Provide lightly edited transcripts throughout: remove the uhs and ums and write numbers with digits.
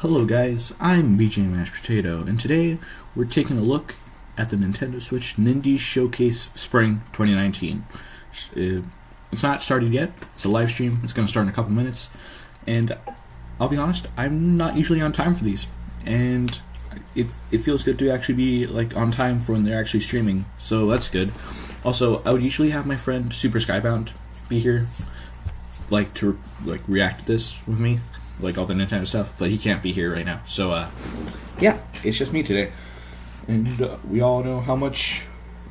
Hello guys, I'm BJ Mashed Potato, and today we're taking a look at the Nintendo Switch Nindies Showcase Spring 2019. It's not started yet, it's a live stream, it's going to start in a couple minutes, and I'll be honest, I'm not usually on time for these, and it feels good to actually be on time for when they're actually streaming, so that's good. Also, I would usually have my friend Super Skybound be here, to react to this with me, all the Nintendo stuff, but he can't be here right now. So, yeah, it's just me today. And we all know how much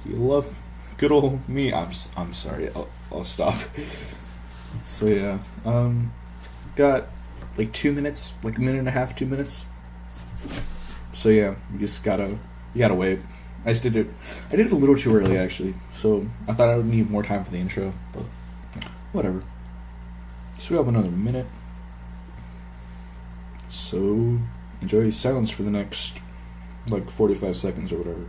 you love good old me. I'm sorry, I'll stop. So, yeah, got 2 minutes, a minute and a half, 2 minutes. So, yeah, you gotta wait. I did it a little too early, actually, so I thought I would need more time for the intro, but whatever. So we have another minute. So enjoy silence for the next 45 seconds or whatever.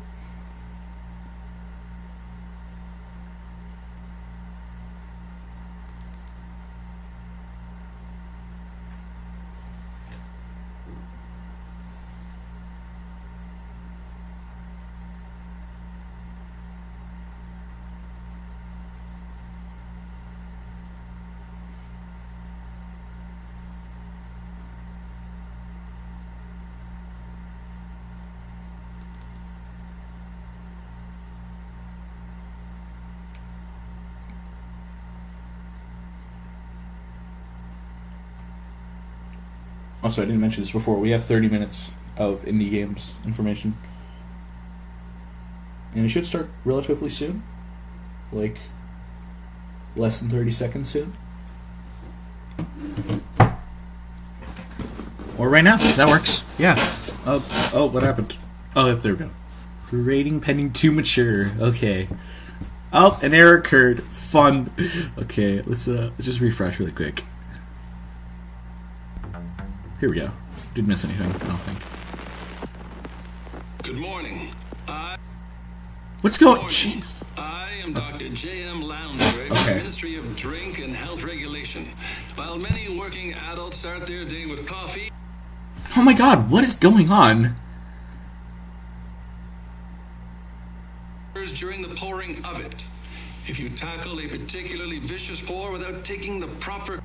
Also, I didn't mention this before, we have 30 minutes of indie games information. And it should start relatively soon. Less than 30 seconds soon. Or right now, that works. Yeah. Oh, what happened? Oh, yep, there we go. Rating pending too mature. Okay. Oh, an error occurred. Fun. Okay, let's just refresh really quick. Here we go. Didn't miss anything, I don't think. Good morning. What's going on? Jeez. I am Dr. J.M. Lounder, Ministry of Drink and Health Regulation. While many working adults start their day with coffee... Oh my god, what is going on? ...during the pouring of it. If you tackle a particularly vicious pour without taking the proper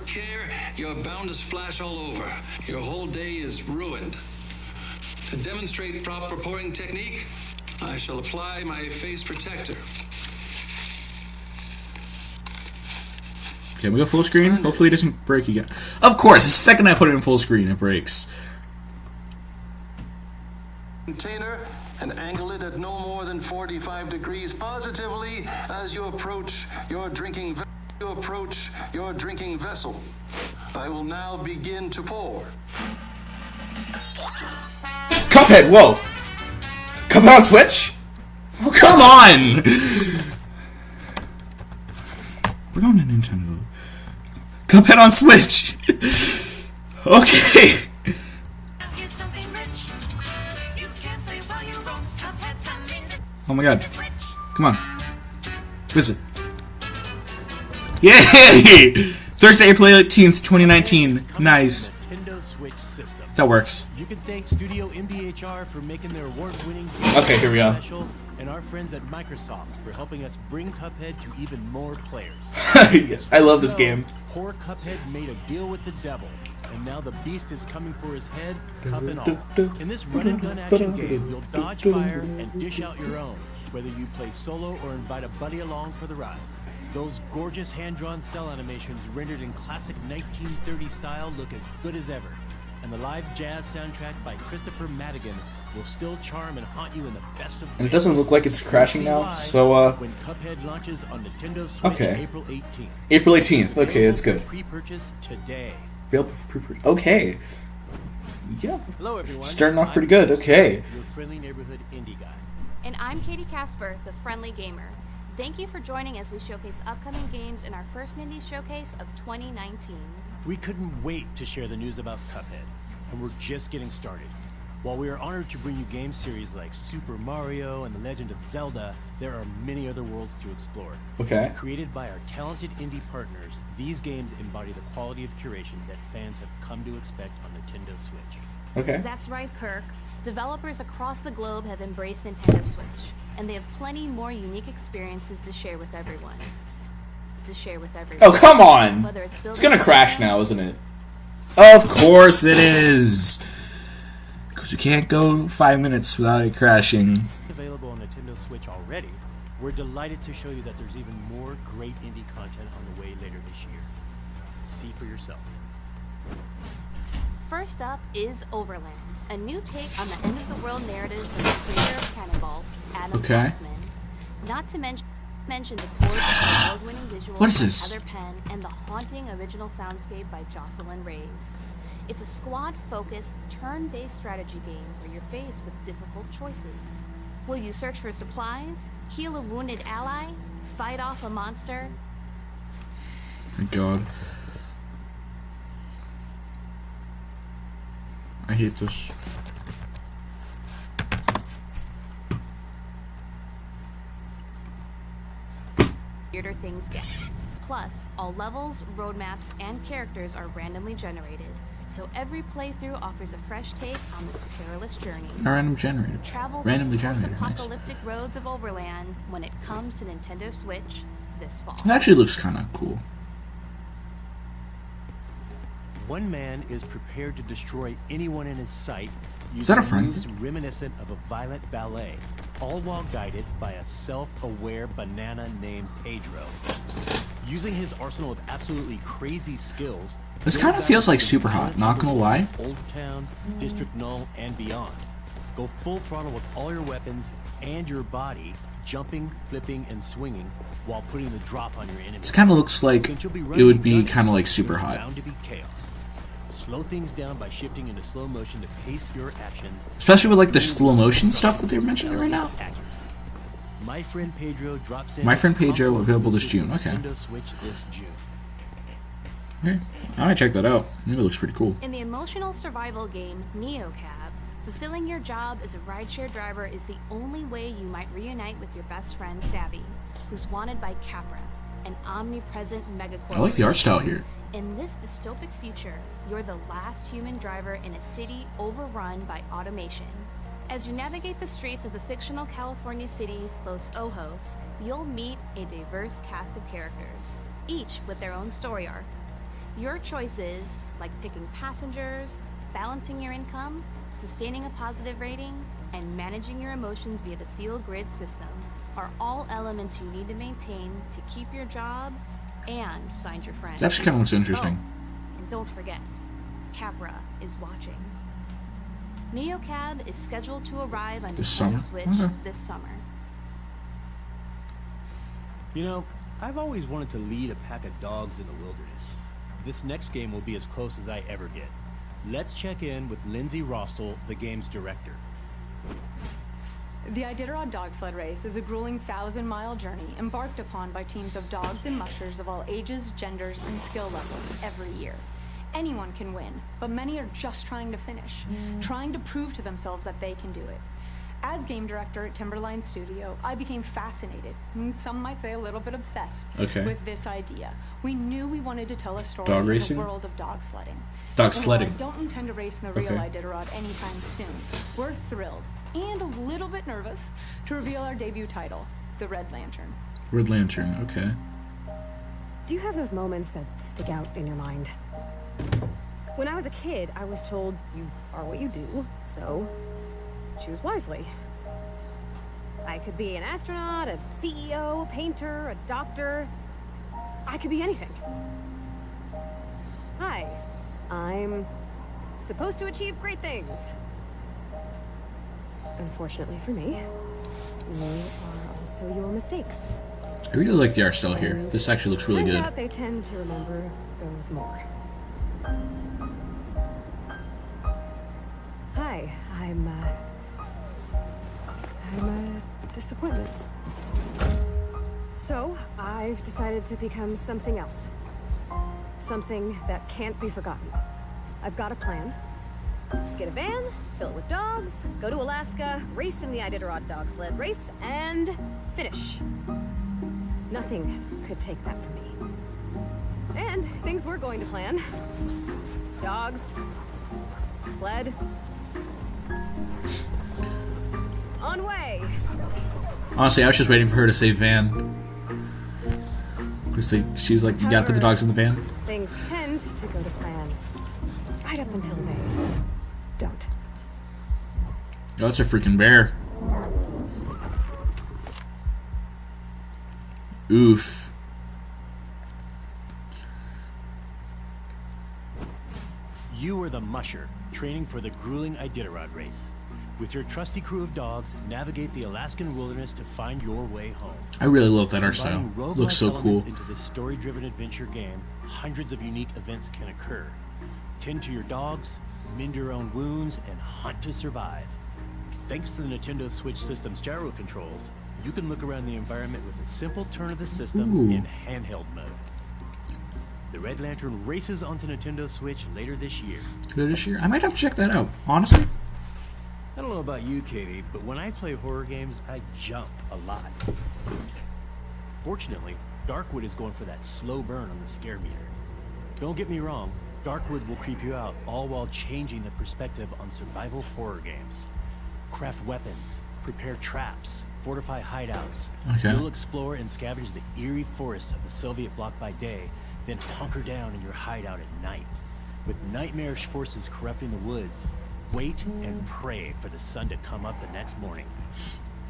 care, you're bound to splash all over. Your whole day is ruined. To demonstrate proper pouring technique, I shall apply my face protector. Okay, we go full screen. Hopefully it doesn't break again. Of course, the second I put it in full screen, it breaks. Container and angle it at no more than 45 degrees positively as you approach your drinking vessel. I will now begin to pour. Cuphead, whoa! Cuphead on Switch? Oh, come on! We're going to Nintendo. Cuphead on Switch! Okay! Oh my god. Come on. Visit. Yay! Thursday, April 18th, 2019. Nice. That works. You can thank Studio MBHR for making their award-winning okay, here we go. Special, and our friends at Microsoft for helping us bring Cuphead to even more players. Yes, I love this game. Poor Cuphead made a deal with the devil, and now the beast is coming for his head, cup and all. In this run-and-gun action game, you'll dodge fire and dish out your own, whether you play solo or invite a buddy along for the ride. Those gorgeous hand-drawn cell animations rendered in classic 1930 style look as good as ever. And the live jazz soundtrack by Christopher Madigan will still charm and haunt you in the best of ways. And it doesn't look like it's crashing now, so when Cuphead launches on Nintendo Switch April 18th. April 18th, okay, that's good. Pre-purchase today. Available for pre-purchase. Okay. Yeah. Hello everyone. Starting off pretty good, okay. Your friendly neighborhood indie guy. And I'm Katie Casper, the Friendly Gamer. Thank you for joining as we showcase upcoming games in our first Nindies Showcase of 2019. We couldn't wait to share the news about Cuphead, and we're just getting started. While we are honored to bring you game series like Super Mario and The Legend of Zelda, there are many other worlds to explore. Okay. Created by our talented indie partners, These games embody the quality of curation that fans have come to expect on Nintendo Switch. Okay. That's right, Kirk. Developers across the globe have embraced Nintendo Switch, and they have plenty more unique experiences to share with everyone. Oh, come on! Whether It's gonna crash now, isn't it? Of course it is! Because we can't go 5 minutes without it crashing. Available on Nintendo Switch already, we're delighted to show you that there's even more great indie content on the way later this year. See for yourself. First up is Overland, a new take on the end-of-the-world narrative from the creator of Cannonball, Adam Saltzman. Not to mention the gorgeous award-winning visuals What is by this? Heather Penn and the haunting original soundscape by Jocelyn Reyes. It's a squad-focused, turn-based strategy game where you're faced with difficult choices. Will you search for supplies, heal a wounded ally, fight off a monster? Thank God. I hate this. Weirder things get. Plus, all levels, roadmaps, and characters are randomly generated, so every playthrough offers a fresh take on this perilous journey. Random generated. Travel Randomly the generated. Nice. post-apocalyptic roads of Overland when it comes to Nintendo Switch this fall. It actually looks kind of cool. One man is prepared to destroy anyone in his sight Is that a using friend? moves reminiscent of a violent ballet, all while guided by a self-aware banana named Pedro. Using his arsenal of absolutely crazy skills, This Bill kinda feels guides like you Super from Hot, not gonna lie. Old Town, District Null, and beyond. Go full throttle with all your weapons and your body, jumping, flipping, and swinging while putting the drop on your enemies. This kind of looks like Since you'll be it running would and be gunning, kind of like Super there's Hot. bound to be chaos. Slow things down by shifting into slow motion to pace your actions. Especially with like the slow motion stuff that they're mentioning right now. Accuracy. My Friend Pedro drops in. My Friend Pedro console available this exclusive June, okay. Nintendo Switch this June. Okay. I might check that out. Maybe it looks pretty cool. In the emotional survival game NeoCab, fulfilling your job as a rideshare driver is the only way you might reunite with your best friend Savvy, who's wanted by Capra, an omnipresent megacorp. I like the art style here. In this dystopic future, you're the last human driver in a city overrun by automation. As you navigate the streets of the fictional California city Los Ojos, you'll meet a diverse cast of characters, each with their own story arc. Your choices, like picking passengers, balancing your income, sustaining a positive rating, and managing your emotions via the Feel Grid system, are all elements you need to maintain to keep your job and find your friends. It actually kind of looks interesting. Oh, and don't forget, Capra is watching. NeoCab is scheduled to arrive on This Nintendo summer? Switch Okay. this summer. You know, I've always wanted to lead a pack of dogs in the wilderness. This next game will be as close as I ever get. Let's check in with Lindsay Rostel, the game's director. The Iditarod Dog Sled Race is a grueling 1,000-mile journey embarked upon by teams of dogs and mushers of all ages, genders, and skill levels every year. Anyone can win, but many are just trying to finish, trying to prove to themselves that they can do it. As game director at Timberline Studio, I became fascinated, and some might say a little bit obsessed, with this idea. We knew we wanted to tell a story Dog in racing? the world of dog sledding. Dog And sledding. while I don't intend to race in the real Okay. Iditarod anytime soon, we're thrilled and a little bit nervous to reveal our debut title, the Red Lantern. Red Lantern, okay. Do you have those moments that stick out in your mind? When I was a kid, I was told you are what you do, so choose wisely. I could be an astronaut, a CEO, a painter, a doctor. I could be anything. Hi, I'm supposed to achieve great things. Unfortunately for me, they are also your mistakes. I really like the art style here. This actually looks really Turns good. out they tend to remember those more. Hi, I'm a disappointment. So, I've decided to become something else. Something that can't be forgotten. I've got a plan. Get a van, fill it with dogs, go to Alaska, race in the Iditarod dog sled race, and finish. Nothing could take that from me. And things were going to plan. Dogs. Sled. On way. Honestly, I was just waiting for her to say van. She was like, you gotta put the dogs in the van. Things tend to go to plan. Right up until they don't. Oh, it's a freaking bear. Oof. You are the musher, training for the grueling Iditarod race. With your trusty crew of dogs, navigate the Alaskan wilderness to find your way home. I really love that art style. Combining roguelike Looks so cool. elements into this story-driven adventure game, hundreds of unique events can occur. Tend to your dogs, mend your own wounds, and hunt to survive. Thanks to the Nintendo Switch system's gyro controls, you can look around the environment with a simple turn of the system Ooh. in handheld mode. The Red Lantern races onto Nintendo Switch later this year. Later this year? I might have to check that out, honestly. I don't know about you, Katie, but when I play horror games, I jump a lot. Fortunately, Darkwood is going for that slow burn on the scare meter. Don't get me wrong, Darkwood will creep you out, all while changing the perspective on survival horror games. Craft weapons, prepare traps, fortify hideouts. Okay. You'll explore and scavenge the eerie forests of the Soviet bloc by day, then hunker down in your hideout at night. With nightmarish forces corrupting the woods, wait and pray for the sun to come up the next morning.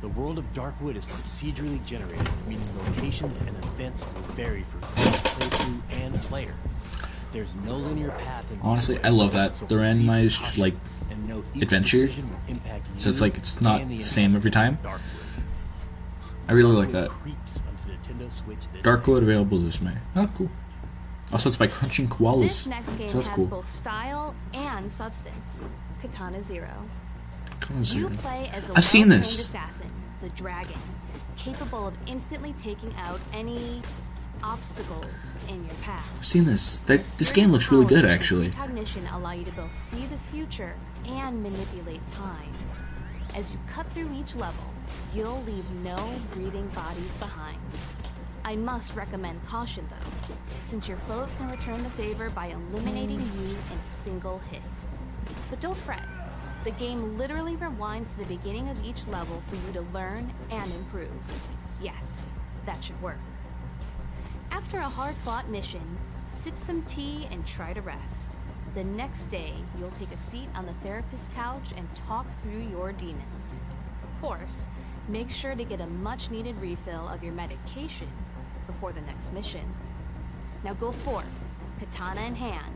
The world of Darkwood is procedurally generated, meaning locations and events will vary for each playthrough and player. There's no linear path in Honestly, I love that. They're randomized, like, adventure. So it's like, it's not the same every time. I really like that. Darkwood available this May. Oh, cool. Also, it's by Crunching Koalas. This next game So that's has cool. both style and substance. Katana Zero. Come on, Zero. You play as a I've seen well-trained this. assassin, the Dragon, capable of instantly taking out any obstacles in your path. I've seen this. The This game looks really good, powers of actually. Precognition allow you to both see the future and manipulate time. As you cut through each level, you'll leave no breathing bodies behind. I must recommend caution though, since your foes can return the favor by eliminating you in a single hit. But don't fret, the game literally rewinds to the beginning of each level for you to learn and improve. Yes, that should work. After a hard-fought mission, sip some tea and try to rest. The next day, you'll take a seat on the therapist's couch and talk through your demons. Of course, make sure to get a much-needed refill of your medication before the next mission. Now go forth, katana in hand,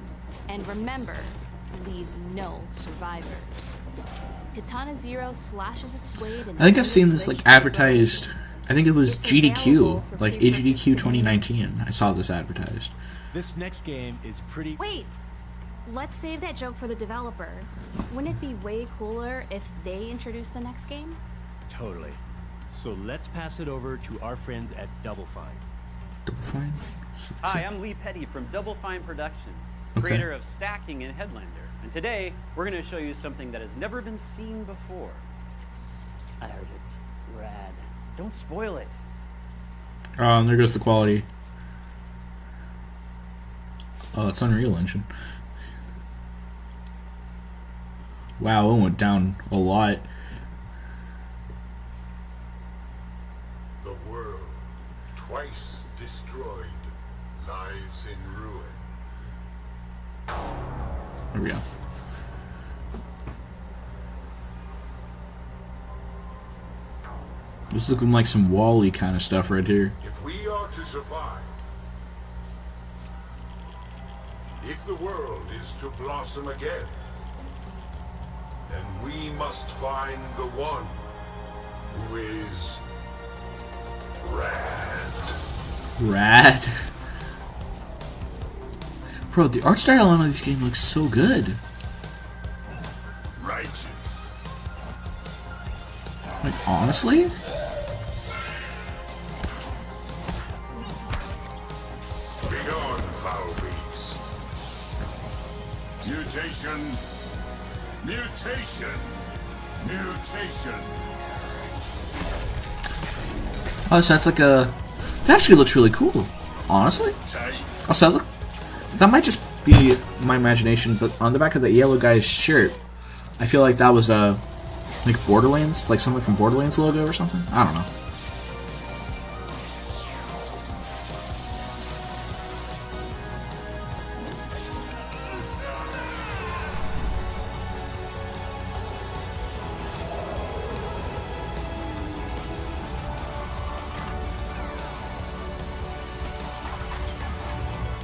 and remember, leave no survivors. Katana Zero slashes its blade and I think I've seen this like advertised. I think it was GDQ, like AGDQ 2019. I saw this advertised. This next game is pretty... Wait! Let's save that joke for the developer. Wouldn't it be way cooler if they introduced the next game? Totally. So let's pass it over to our friends at Double Fine. Double Fine? Hi, I'm Lee Petty from Double Fine Productions, Okay. creator of Stacking and Headlander. And today, we're going to show you something that has never been seen before. I heard it's rad. Don't spoil it. Oh, and there goes the quality. Oh, it's Unreal Engine. Wow, it went down a lot. The world, twice destroyed, lies in ruin. There we go. This is looking like some Wall-E kind of stuff right here. If we are to survive, if the world is to blossom again, then we must find the one who is rad. Rad. Bro, the art style on this game looks so good. Righteous. Like, honestly? Begone, foul beast. Mutation. Mutation. Mutation. Oh, so that's like a... That actually looks really cool. Honestly? Tight. Also, That might just be my imagination, but on the back of the yellow guy's shirt, I feel like that was like Borderlands, like something from Borderlands logo or something. I don't know.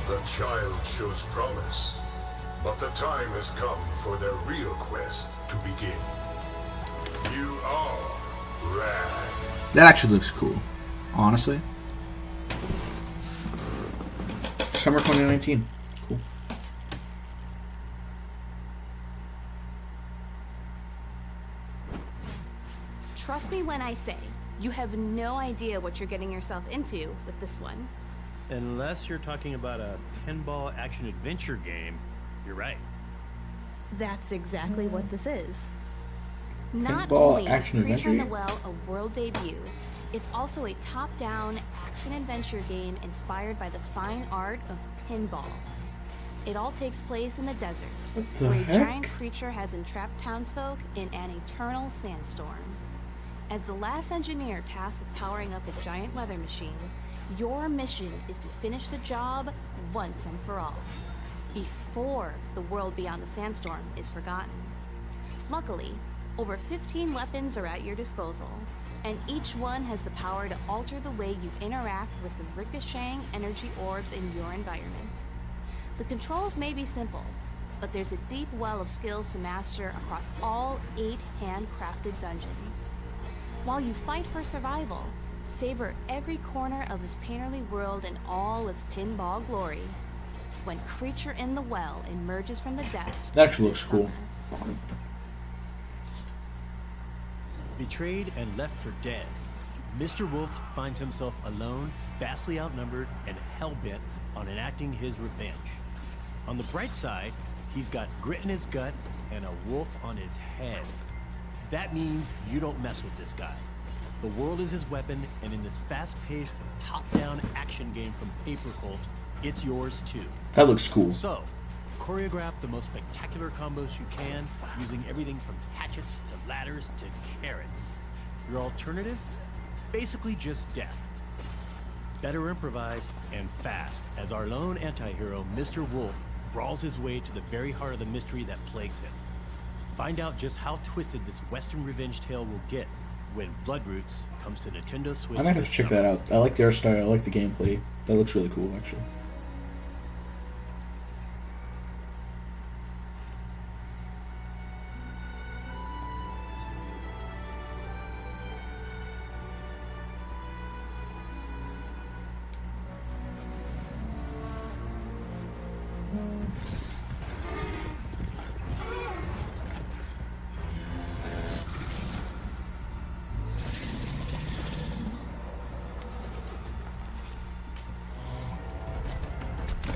The child shows promise, but the time has come for their real quest to begin. You are Rad. That actually looks cool, honestly. Summer 2019. Cool. Trust me when I say, you have no idea what you're getting yourself into with this one. Unless you're talking about a pinball action-adventure game, you're right. That's exactly what this is. Not Pinball only is action Creature in the adventure Well a world debut, it's also a top-down action-adventure game inspired by the fine art of pinball. It all takes place in the desert, the where a heck? giant creature has entrapped townsfolk in an eternal sandstorm. As the last engineer tasked with powering up a giant weather machine, your mission is to finish the job once and for all, before the world beyond the sandstorm is forgotten. Luckily, over 15 weapons are at your disposal, and each one has the power to alter the way you interact with the ricocheting energy orbs in your environment. The controls may be simple, but there's a deep well of skills to master across all 8 handcrafted dungeons. While you fight for survival, savor every corner of this painterly world in all its pinball glory. When Creature in the Well emerges from the depths, That actually looks this cool. summer. Betrayed and left for dead, Mr. Wolf finds himself alone, vastly outnumbered, and hell-bent on enacting his revenge. On the bright side, he's got grit in his gut and a wolf on his head. That means you don't mess with this guy. The world is his weapon, and in this fast-paced, top-down action game from Paper Cult, it's yours too. That looks cool. So, choreograph the most spectacular combos you can, using everything from hatchets to ladders to carrots. Your alternative? Basically just death. Better improvise and fast, as our lone anti-hero, Mr. Wolf, brawls his way to the very heart of the mystery that plagues him. Find out just how twisted this Western revenge tale will get when Bloodroots comes to Nintendo Switch. I might have to this check summer. that out. I like the art style. I like the gameplay. That looks really cool, actually.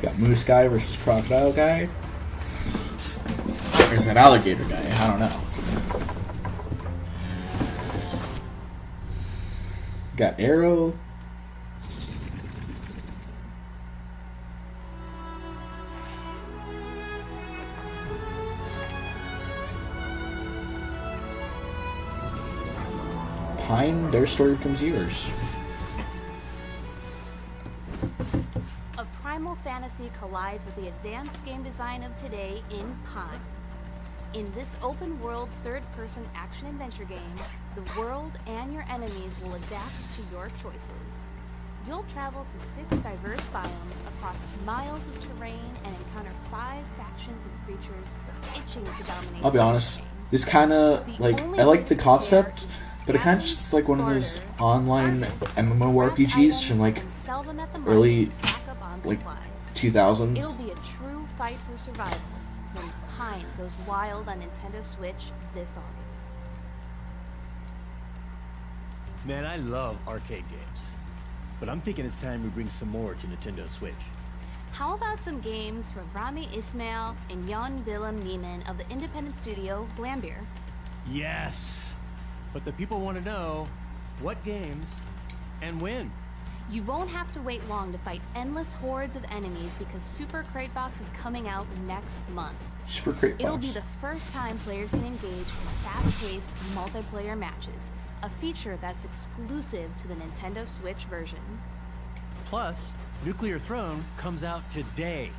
Got Moose Guy versus Crocodile Guy. There's that alligator guy. I don't know. Got Arrow. Pine, their story becomes yours. A primal fantasy collides with the advanced game design of today in Pine. In this open-world, third-person action-adventure game, the world and your enemies will adapt to your choices. You'll travel to 6 diverse biomes across miles of terrain and encounter 5 factions of creatures itching to dominate. I'll be honest. This kind of, like, I like the concept, but it kind of just like one of those online MMORPGs from, like, early, like, 2000s. It'll be a true fight for survival when Pine goes wild on Nintendo Switch this August. Man, I love arcade games. But I'm thinking it's time we bring some more to Nintendo Switch. How about some games from Rami Ismail and Jan Willem Niemann of the independent studio Glambeer? Yes! But the people want to know what games and when. You won't have to wait long to fight endless hordes of enemies because Super Crate Box is coming out next month. Super Crate Box. It'll be the first time players can engage in fast-paced multiplayer matches, a feature that's exclusive to the Nintendo Switch version. Plus, Nuclear Throne comes out today.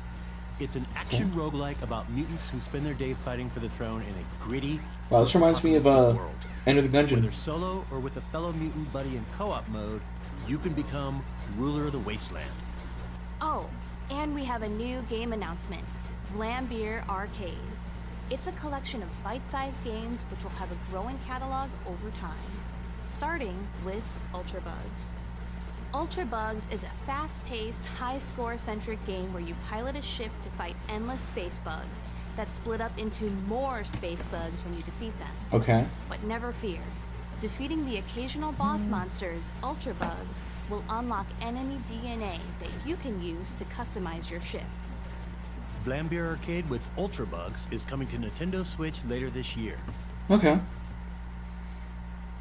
It's an action roguelike about mutants who spend their day fighting for the throne in a gritty, Wow, this reminds me of world. Enter the Gungeon. Whether solo or with a fellow mutant buddy in co-op mode, you can become ruler of the wasteland. Oh, and we have a new game announcement, Vlambeer Arcade. It's a collection of bite-sized games which will have a growing catalog over time, starting with Ultra Bugs. Ultra Bugs is a fast-paced, high-score-centric game where you pilot a ship to fight endless space bugs that split up into more space bugs when you defeat them. Okay. But never fear. Defeating the occasional boss monsters, Ultra Bugs, will unlock enemy DNA that you can use to customize your ship. Vlambeer Arcade with Ultra Bugs is coming to Nintendo Switch later this year. Okay.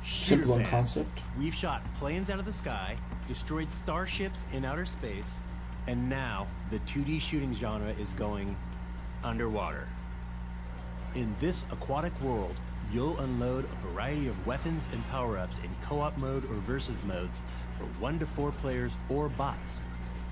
Shooter Simple in fans, concept. We've shot planes out of the sky, destroyed starships in outer space, and now the 2D shooting genre is going underwater. In this aquatic world, you'll unload a variety of weapons and power-ups in co-op mode or versus modes for 1 to 4 players or bots.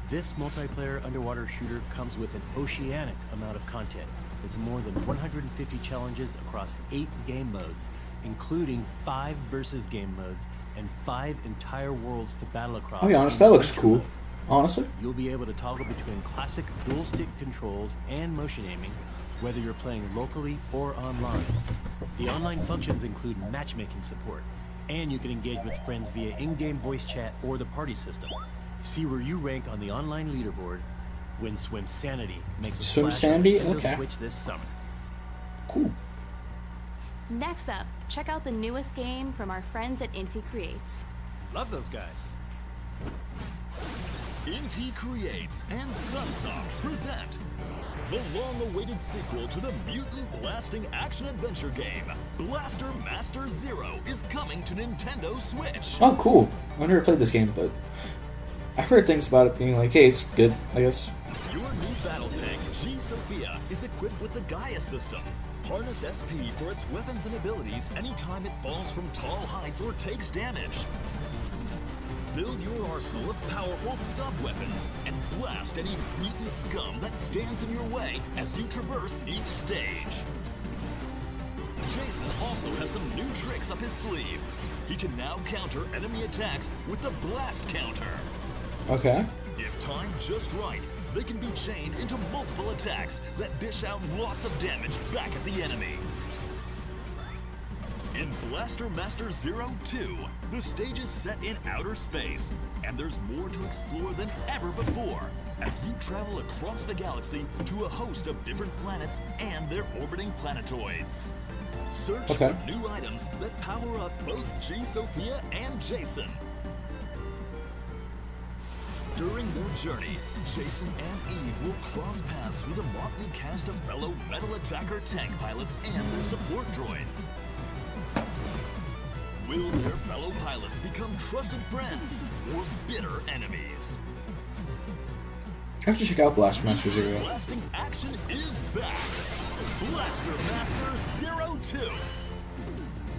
This multiplayer underwater shooter comes with an oceanic amount of content, with more than 150 challenges across 8 game modes, including 5 versus game modes and 5 entire worlds to battle across. I'll be honest, that looks cool. Honestly. You'll be able to toggle between classic dual stick controls and motion aiming, whether you're playing locally or online. The online functions include matchmaking support, and you can engage with friends via in-game voice chat or the party system. See where you rank on the online leaderboard when Swim Sanity makes a Swim splash on Sanity? Nintendo Okay. Switch this summer. Cool. Next up, check out the newest game from our friends at Inti Creates. Love those guys. Inti Creates and Sunsoft present the long-awaited sequel to the mutant blasting action-adventure game, Blaster Master Zero, is coming to Nintendo Switch. Oh, cool. I've never played this game, but I've heard things about it being like, hey, it's good, I guess. Your new battle tank, G Sophia, is equipped with the Gaia system. Harness SP for its weapons and abilities anytime it falls from tall heights or takes damage. Build your arsenal of powerful sub-weapons and blast any mutant scum that stands in your way as you traverse each stage. Jason also has some new tricks up his sleeve. He can now counter enemy attacks with the blast counter. Okay. If timed just right, they can be chained into multiple attacks that dish out lots of damage back at the enemy. In Blaster Master Zero 2, the stage is set in outer space, and there's more to explore than ever before as you travel across the galaxy to a host of different planets and their orbiting planetoids. Search for new items that power up both G Sophia and Jason. During your journey, Jason and Eve will cross paths with a motley cast of fellow Metal Attacker tank pilots and their support droids. Will their fellow pilots become trusted friends or bitter enemies? I have to check out Blaster Master Zero. Blasting action is back! Blaster Master Zero 2!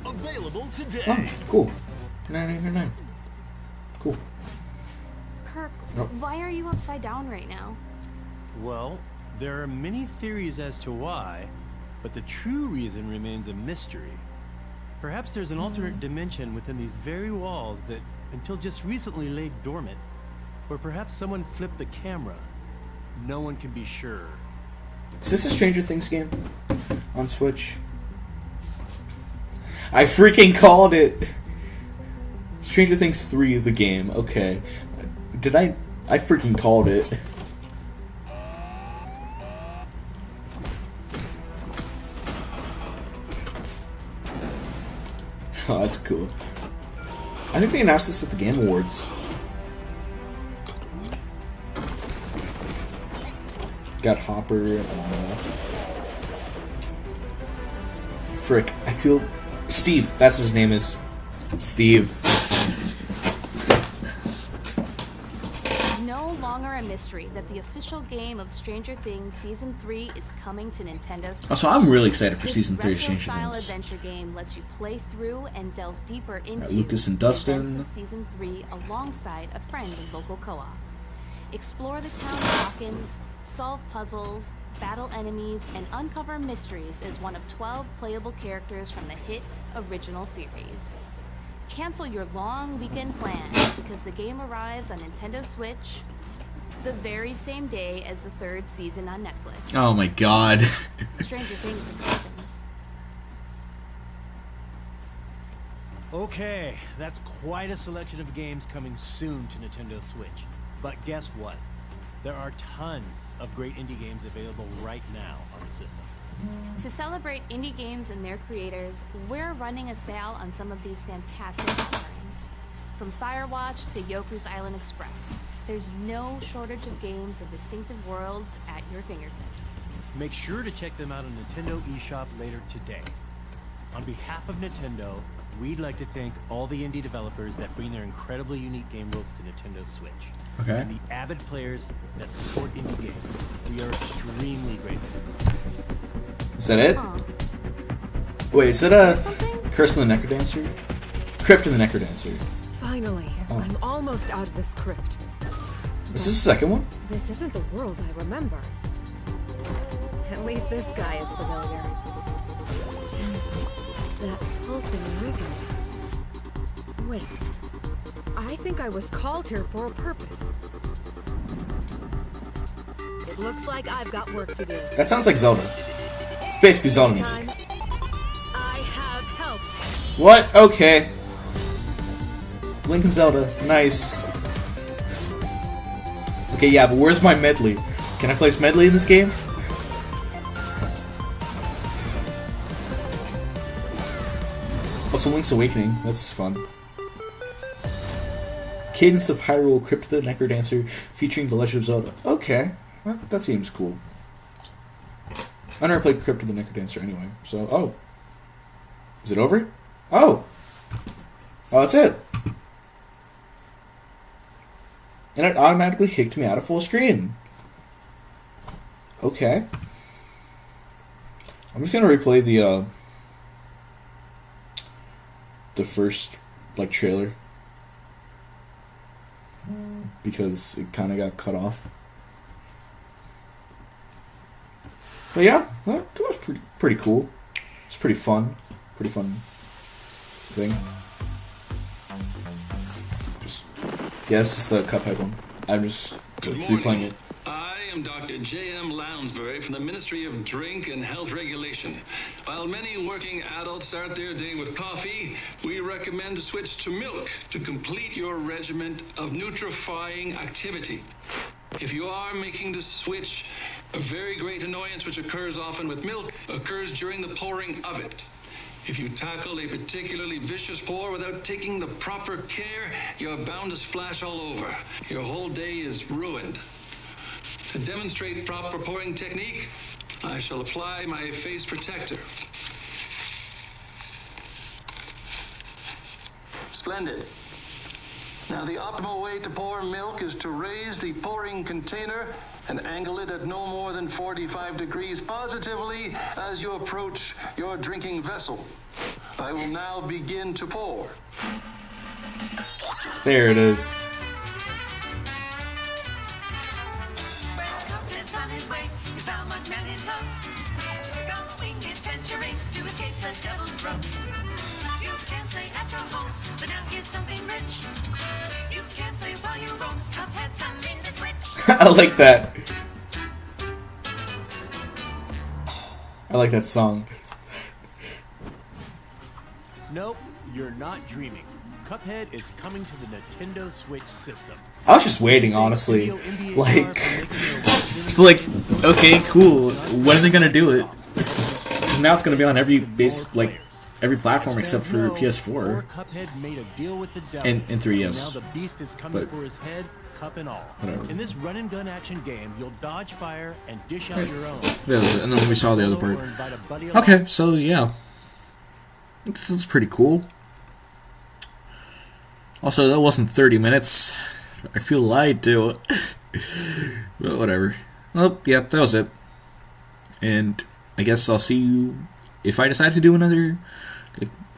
Available today! Oh, cool. 9999. Cool. Kirk, Nope. why are you upside down right now? Well, there are many theories as to why, but the true reason remains a mystery. Perhaps there's an alternate dimension within these very walls that, until just recently, lay dormant. Or perhaps someone flipped the camera. No one can be sure. Is this a Stranger Things game on Switch? I freaking called it! Stranger Things 3, the game. Okay. Did I freaking called it. Oh, that's cool. I think they announced this at the Game Awards. Got Hopper. Frick. I feel... Steve. That's what his name is. Steve. our mystery that the official game of Stranger Things Season 3 is coming to Nintendo Switch. Also, I'm really excited for This Season 3 of Stranger retro-style Things. adventure game lets you play through and delve deeper into Lucas and the Dustin. events of Season 3 alongside a friend in local co-op. Explore the town of Hawkins, solve puzzles, battle enemies, and uncover mysteries as one of 12 playable characters from the hit original series. Cancel your long weekend plans because the game arrives on Nintendo Switch the very same day as the 3rd season on Netflix. Oh my god. Stranger Things can happen. Okay, that's quite a selection of games coming soon to Nintendo Switch. But guess what? There are tons of great indie games available right now on the system. To celebrate indie games and their creators, we're running a sale on some of these fantastic offerings. From Firewatch to Yoku's Island Express, there's no shortage of games and distinctive worlds at your fingertips. Make sure to check them out on Nintendo eShop later today. On behalf of Nintendo, we'd like to thank all the indie developers that bring their incredibly unique game worlds to Nintendo Switch. Okay. And the avid players that support indie games. We are extremely grateful. Is that it? Aw, Wait, is it something? Curse and the Necrodancer? Crypt and the Necrodancer. Finally, I'm almost out of this crypt. Is this the second one? This isn't the world I remember. At least this guy is familiar. And that pulsing rhythm. Wait. I think I was called here for a purpose. It looks like I've got work to do. That sounds like Zelda. It's basically Zelda This time, music. I have help. What? Okay. Link and Zelda. Nice. Okay, yeah, but where's my medley? Can I place medley in this game? What's Link's Awakening? That's fun. Cadence of Hyrule Crypt the Necrodancer featuring The Legend of Zelda. Okay, well, that seems cool. I never played Crypt of the Necrodancer anyway, so... Oh. Is it over? Oh! Oh, that's it! And it automatically kicked me out of full screen. Okay. I'm just gonna replay the first, like, trailer. Because it kind of got cut off. But yeah, that was pretty cool. It's pretty fun. Pretty fun thing. Just, yeah, this is the Cuphead one. I'm just Good replaying morning. it. I am Dr. J.M. Lounsbury from the Ministry of Drink and Health Regulation. While many working adults start their day with coffee, we recommend to switch to milk to complete your regimen of nutrifying activity. If you are making the switch, a very great annoyance which occurs often with milk occurs during the pouring of it. If you tackle a particularly vicious pour without taking the proper care, you're bound to splash all over. Your whole day is ruined. To demonstrate proper pouring technique, I shall apply my face protector. Splendid. Now, the optimal way to pour milk is to raise the pouring container and angle it at no more than 45 degrees positively as you approach your drinking vessel. I will now begin to pour. There it is. Cuphead's on his way. He's found one man in tow. Going adventuring to escape the devil's throat. You can play at your home, but now here's something rich. You can play while you roam. Cuphead's coming to Switch. I like that. I like that song. Nope, you're not dreaming. Cuphead is coming to the Nintendo Switch system. I was just waiting, honestly. Like, it's like, okay, cool. When are they gonna do it? Because now it's gonna be on every every platform except for PS4 Cuphead made a deal with the devil. and 3DS. Now the beast is coming But- for his head, cup and all. Whatever. In this run and gun action game, you'll dodge fire and dish out your own. Yeah, and then we saw the other part. Or invite a buddy along. Okay, so yeah, this is pretty cool. Also, that wasn't 30 minutes. I feel lied to. Well, whatever. Well, yep, that was it. And I guess I'll see you if I decide to do another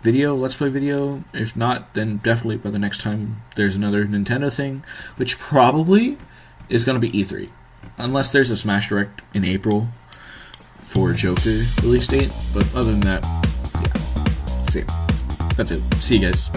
video, Let's Play video. If not, then definitely by the next time there's another Nintendo thing, which probably is going to be E3. Unless there's a Smash Direct in April for Joker release date. But other than that, yeah. See ya. That's it. See you guys.